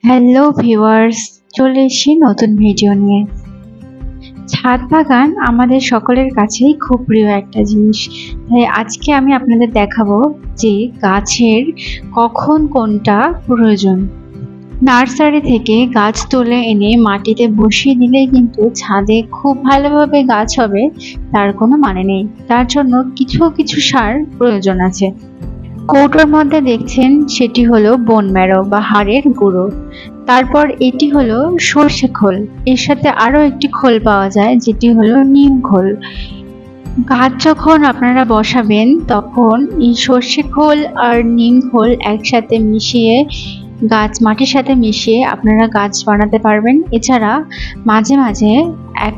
Hello viewers, চলে এসেছি নতুন ভিডিও নিয়ে। ছাদ বাগান আমাদের সকলের কাছেই খুব প্রিয় একটা জিনিস। তাই আজকে আমি আপনাদের দেখাবো যে গাছের কখন কোনটা প্রয়োজন। নার্সারি থেকে গাছ তুলে এনে মাটিতে বসিয়ে দিলে কিন্তু ছাদে খুব ভালোভাবে গাছ হবে তার কোনো মানে নেই। তার জন্য কিছু কিছু সার প্রয়োজন আছে। কৌটোর মধ্যে দেখছেন সেটি হলো বোন ম্যারো বা হাড়ের গুঁড়ো। তারপর এটি হলো সর্ষে খোল, এর সাথে আরো একটি খোল পাওয়া যায় যেটি হলো নিম খোল। গাছ যখন আপনারা বসাবেন তখন এই সর্ষে খোল আর নিম খোল একসাথে মিশিয়ে মাটির সাথে মিশিয়ে আপনারা গাছ বানাতে পারবেন। এছাড়া মাঝে মাঝে এক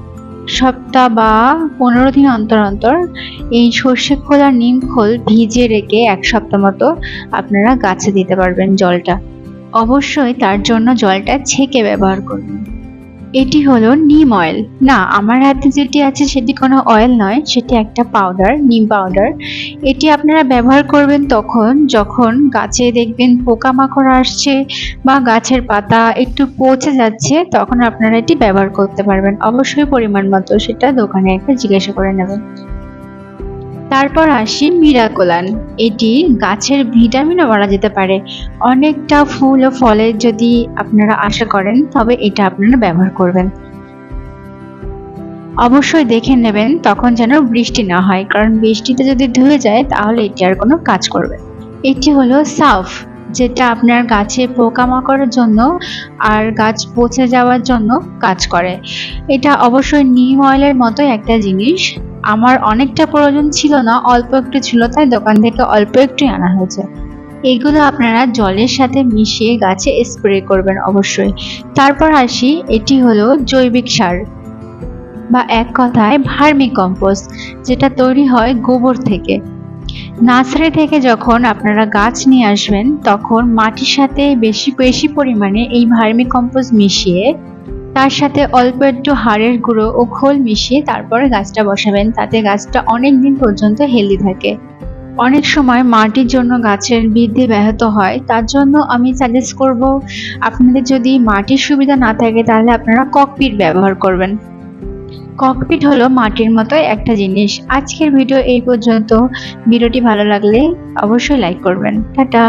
সপ্তাহ বা 15 দিন অন্তর অন্তর এই সর্ষে খোল আর নিম খোল ভিজিয়ে রেখে এক সপ্তাহ মতো আপনারা গাছে দিতে পারবেন জলটা। অবশ্যই তার জন্য জলটা ছেঁকে ব্যবহার করবেন। এটি হলো নিম অয়েল। না, আমার হাতে যেটি আছে সেটি কোনো অয়েল নয়, সেটি একটা পাউডার, নিম পাউডার। এটি আপনারা ব্যবহার করবেন যখন গাছে দেখবেন পোকামাকড় আসছে বা গাছের পাতা একটু পচে যাচ্ছে, তখন আপনারা এটি ব্যবহার করতে পারবেন। অবশ্যই পরিমাণ মতো, সেটা দোকানে একটা জিজ্ঞাসা করে নেবেন। তারপর আসি মিরাকোলান। এটি গাছের ভিটামিনও বলা যেতে পারে। অনেকটা ফুল ও ফলের যদি আপনারা আশা করেন তবে এটা আপনারা ব্যবহার করবেন। অবশ্যই দেখে নেবেন তখন যেন বৃষ্টি না হয়, কারণ বৃষ্টিতে যদি ধুয়ে যায় তাহলে এটি আর কোনো কাজ করবে। এটি হলো সাউফ, যেটা আপনার গাছে পোকামাকড়ের জন্য আর গাছ পচে যাওয়ার জন্য কাজ করে। এটা অবশ্যই নিম অয়েলের মতোই একটা জিনিস। আমার অনেকটা প্রয়োজন ছিল না, অল্প একটু ছিল, তাই দোকান থেকে অল্প একটু আনা হয়েছে। এগুলো আপনারা জলের সাথে মিশিয়ে গাছে স্প্রে করবেন অবশ্যই। তারপর আসি, এটি হলো জৈবিক সার বা এক কথায় ভার্মি কম্পোস্ট, যেটা তৈরি হয় গোবর থেকে। নার্সারি থেকে যখন আপনারা গাছ নিয়ে আসবেন তখন মাটির সাথে বেশি বেশি পরিমাণে এই ভার্মি কম্পোস্ট মিশিয়ে তার সাথে অল্প একটু হাড়ের গুঁড়ো ও খোল মিশিয়ে তারপরে গাছটা বসাবেন। তাতে গাছটা অনেক দিন পর্যন্ত হেলদি থাকে। অনেক সময় মাটির জন্য গাছের বৃদ্ধি ব্যাহত হয়, তার জন্য আমি সাজেস্ট করব আপনাদের যদি মাটির সুবিধা না থাকে তাহলে আপনারা ককপিট ব্যবহার করবেন। ককপিট হলো মাটির মতোই একটা জিনিস। আজকের ভিডিও এই পর্যন্ত। ভিডিওটি ভালো লাগলে অবশ্যই লাইক করবেন। টাটা।